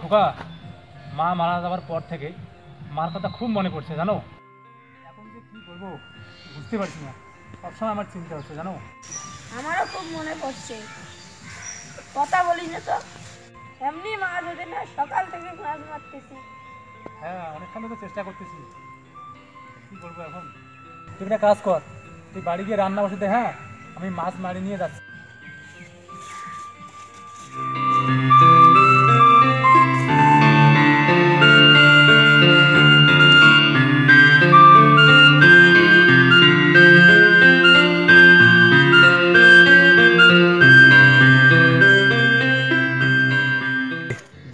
খোকা, মা মারা যাওয়ার পর থেকে মার কথা খুব মনে পড়ছে জানো। এখন যে কি করবো বুঝতে পারছি না, সবসময় আমার চিন্তা হচ্ছে জানো। আমারও খুব মনে পড়ছে। কথা বলিস না তো, এমনি মাছ ওঠে না, সকাল থেকে মাছ মারতেছি। হ্যাঁ, অনেকক্ষণ তো চেষ্টা করতেছি, কি করবো এখন। তুই একটা কাজ কর, তুই বাড়ি গিয়ে রান্না বসে দে, হ্যাঁ আমি মাছ মারি নিয়ে যাচ্ছি।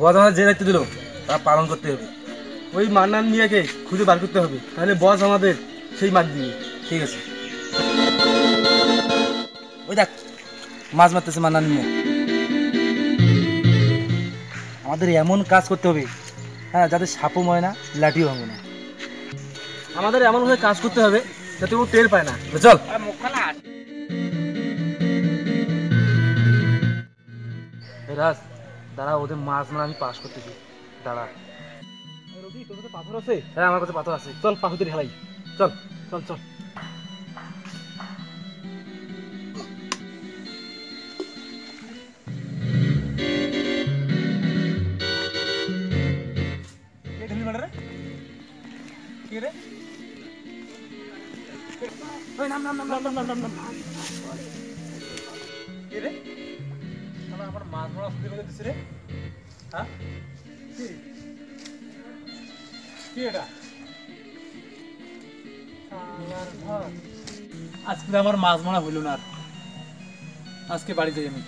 বস আমাদের যে দায়িত্ব দিল তা পালন করতে হবে। ওই মান্নান মিয়াকে খুঁজে বার করতে হবে, তাহলে বস আমাদের সেই মাছ দিবে। ঠিক আছে, ওই দেখ মাছ মারতেছে মান্নান মিয়া। আমাদের এমন কাজ করতে হবে, হ্যাঁ, যাতে সাপও ময় না, লাঠিও ভাঙবে না। আমাদের এমনভাবে কাজ করতে হবে যাতে ও টের পায় না। চল রাজ, দাঁড়া, ওদের মাছ মারা আমি পাস করতেছি। দাঁড়া রবি, তোর কাছে পাথর আছে? হ্যাঁ, আমার কাছে পাথর আছে। চল পাথর ঢালাই। চল চল চল। আমার মাছ মারা শুরু করে দিচ্ছে রে। হ্যাঁ, কি এটা? আজকে আমার মাছ মারা হইল না, আজকে বাড়ি যাই আমি।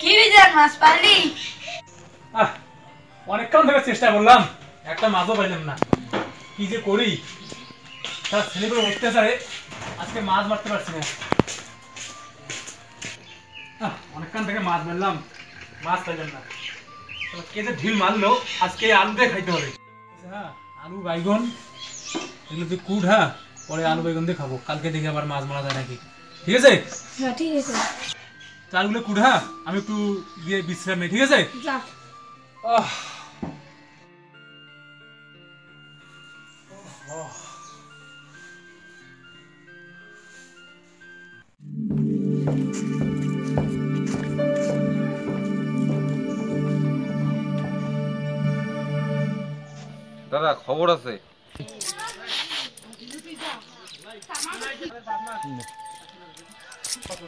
কি বিজার মাছ পালি? অনেকক্ষণ ধরে চেষ্টা করলাম, একটা মাছও পাইলাম না। কি যে করি, তার ছেলেগুলো অত্যাচারে আজকে মাছ মারতে পারছি না। অনেকক্ষণ থেকে মাছ মারলাম, মাছ পাইলাম না। কে যে ঢিল মারলো, আজকে আলু দিয়ে খাইতে হবে। হ্যাঁ, আলু বাইগন এগুলো তুই কুট, হ্যাঁ পরে আলু বাইগন দিয়ে খাবো। কালকে দেখে আবার মাছ মারা যায় নাকি। ঠিক আছে? হ্যাঁ ঠিক আছে, চালগুলো কুট, হ্যাঁ আমি একটু গিয়ে বিশ্রাম নেই। ঠিক আছে? যা। দাদা খবর আছে?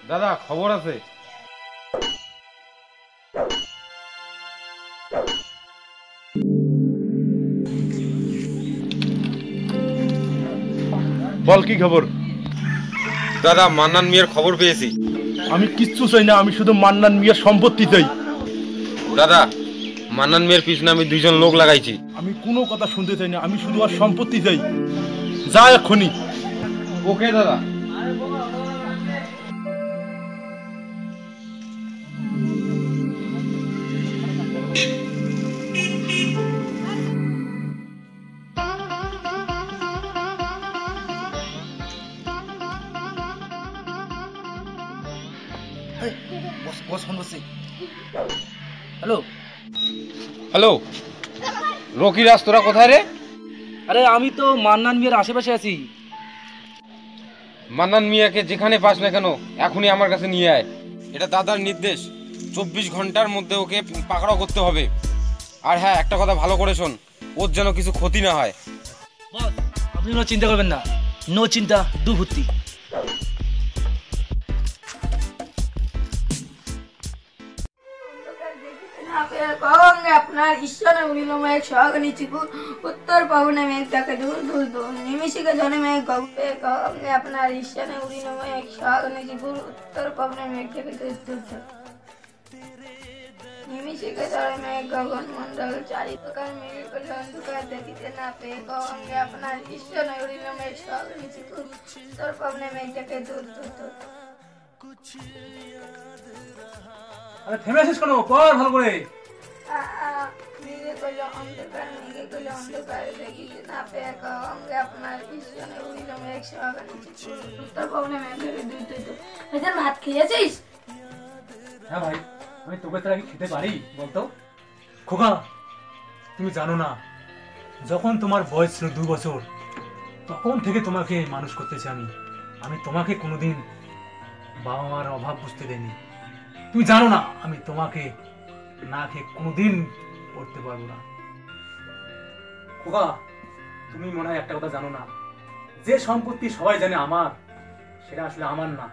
দাদা খবর আছে? বল কি খবর? দাদা মান্নান মিয়ার খবর পেয়েছি। আমি কিচ্ছু চাই না, আমি শুধু মান্নান মিয়ার সম্পত্তি চাই। দাদা মান্নান মিয়ার পিছনে আমি 2 জন লোক লাগাইছি। আমি কোনো কথা শুনতে চাই না, আমি শুধু আর সম্পত্তি চাই। যা এক্ষুনি। ওকে দাদা। বস ফোন করছে। হ্যালো হ্যালো রকি রাজ, তোরা কোথায় রে? আরে আমি তো মান্নান মিয়ার আশেপাশে আছি। মান্নান মিয়াকে যেখানে পাস না কেন এখনই আমার কাছে নিয়ে আয়। এটা দাদার নির্দেশ, 24 ঘন্টার মধ্যে ওকে পাকড়াও করতে হবে। আর হ্যাঁ, একটা কথা ভালো করে শোন, ওর যেন কিছু ক্ষতি না হয়। বস আপনি কোনো চিন্তা করবেন না, নো চিন্তা দু ভর্তি। কহঙ্গে আপনার ঈশ্বরে উড়িল মেঘ সহগনি চিকুর, উত্তর পবনে মেঘ তাকে দূর দূর দূর, নিমিষিকে জনে মেঘ গল্পে। কহঙ্গে আপনার ঈশ্বরে উড়িল মেঘ সহগনি চিকুর, উত্তর পবনে মেঘ তাকে দূর দূর দূর, নিমিষিকে জনে মেঘ গগন মন্ডল, চারিপ্রকার মেঘে কলে অন্ধকার দেখিতে না পেয়ে। কহঙ্গে আপনার ঈশ্বরে উড়িল মেঘ সহগনি চিকুর, উত্তর পবনে মেঘ তাকে দূর দূর দূর। আরে থেমে আসিস কেন? পর ভালো করে। মেঘে কলে অন্ধকার, মেঘে কলে অন্ধকারে দেখিতে না পেয়ে কহঙ্গে আপনার ঈশ্বরে উড়িলাম এক সহগানে চিকুর উত্তর পবনে মেঘের দুই তুই তো ভাইজান ভাত খেয়েছিস? হ্যাঁ ভাই, আমি তোকে ছাড়া কি খেতে পারি বলতো? খোকা, তুমি জানো না, যখন তোমার বয়স ছিল 2 বছর তখন থেকে তোমাকে মানুষ করতেছি আমি তোমাকে কোনোদিন বাবা মার অভাব বুঝতে দেইনি। তুমি জানো না আমি তোমাকে না খেয়ে কোনোদিন পড়তে পারবো না। খোকা, তুমি মনে হয় একটা কথা জানো না, যে সম্পত্তি সবাই জানে আমার, সেটা আসলে আমার না,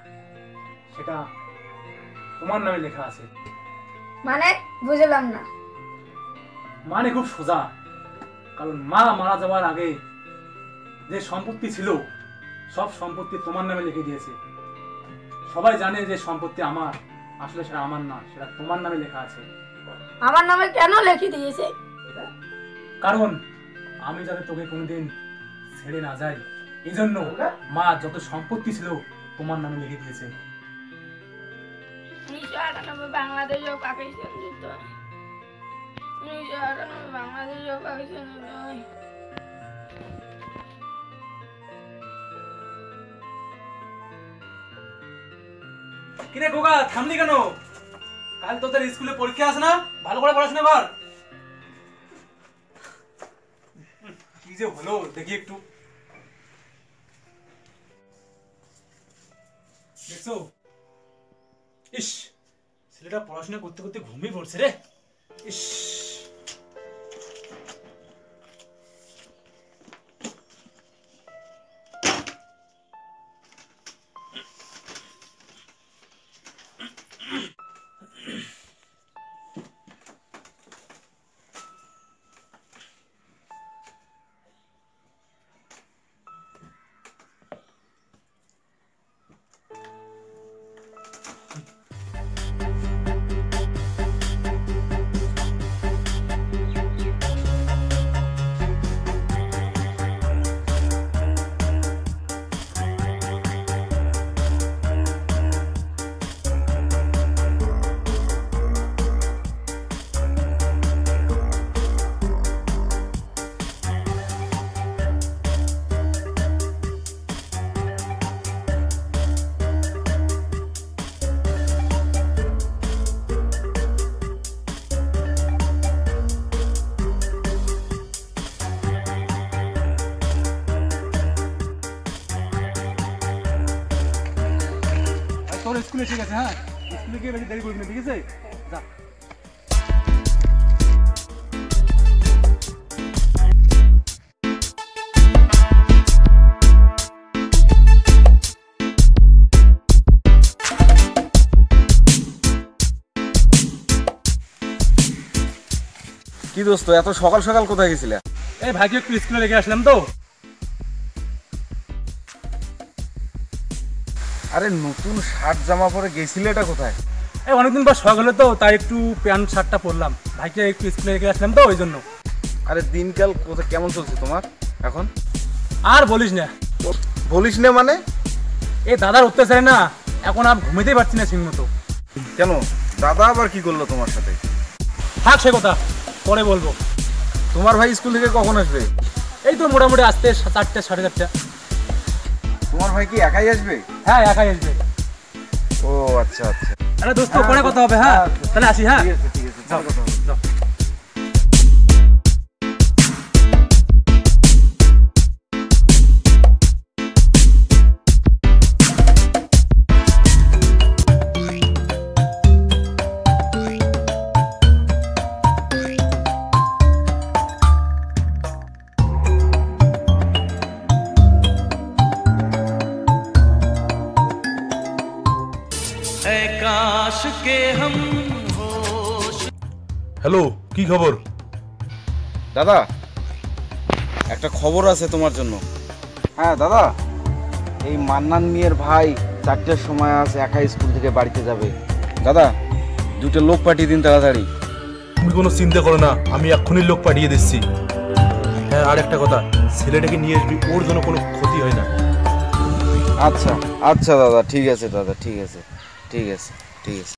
সেটা তোমার নামে লেখা আছে। মানে বুঝলাম না। মানে খুব সোজা, কারণ মা মারা যাওয়ার আগে যে সম্পত্তি ছিল সব সম্পত্তি তোমার নামে লিখে দিয়েছে। সবাই জানে যে সম্পত্তি আমার, আসলে সেটা আমার না, সেটা তোমার নামে লেখা আছে। আমার নামে কেন লিখে দিয়েছে? কারণ আমি যাতে তোকে কোনোদিন ছেড়ে না যাই, এই জন্য মা যত সম্পত্তি ছিল তোমার নামে লিখে দিয়েছে। 1998 বাংলাদেশ ও পাকিস্তান যুদ্ধ। 1998 বাংলাদেশ ও পাকিস্তান যুদ্ধ। কিরে খোকা, থামলি কেন? কাল তোদের স্কুলে পরীক্ষা আছে না? ভালো করে পড়াশোনা কর। কি যে হলো দেখি একটু। দেখছো? ইস, ছেলেটা পড়াশোনা করতে করতে ঘুমিয়ে পড়ছে রে। ইস, তোর স্কুলে ঠিক আছে? হ্যাঁ, স্কুলে গিয়ে বেশি দেরি করবি না, ঠিক আছে? যা। কি দোস্ত, এত সকাল সকাল কোথায় গেছিলে? এই ভাইকে একটু স্কুলে রেখে আসলাম তো। আরে নতুন শার্ট জামা পরে গেছিলে, এটা কোথায়? এই অনেকদিন পর শখ হলো তো, তাই একটু প্যান্ট শার্টটা পরলাম। ভাইকে একটু স্কুলে রেখে আসলাম তো, ওই জন্য। আরে দিনকাল কোথায় কেমন চলছে তোমার এখন? আর বলিস না। বলিস না মানে? এই দাদার অত্যাচারে না এখন আর ঘুমিতেই পারছি না ঠিক মতো। কেন, দাদা আবার কি করলো তোমার সাথে? থাক সে কথা, পরে বলবো। তোমার ভাই স্কুল থেকে কখন আসবে? এই তো মোটামুটি আসতে 4টা 4:30। তোমার ভাই কি একাই আসবে? হ্যাঁ, একাই আসবে। ও আচ্ছা আচ্ছা, আরে দোস্ত, পরে কথা হবে। হ্যাঁ, তাহলে আসি। হ্যাঁ, ঠিক আছে ঠিক আছে, যাও, কথা হবে। যাও। হ্যালো, কি খবর? দাদা, একটা খবর আছে তোমার জন্য। হ্যাঁ দাদা, এই মান্নান মিয়ার ভাই 4টার সময় আছে, একা স্কুল থেকে বাড়িতে যাবে। দাদা, 2টা লোক পাঠিয়ে দিন তাড়াতাড়ি। তুমি কোনো চিন্তা করো না, আমি এক্ষুনি লোক পাঠিয়ে দিচ্ছি। হ্যাঁ, আর একটা কথা, ছেলেটাকে নিয়ে আসবি, ওর জন্য কোনো ক্ষতি হয় না। আচ্ছা আচ্ছা দাদা, ঠিক আছে দাদা, ঠিক আছে ঠিক আছে ঠিক আছে।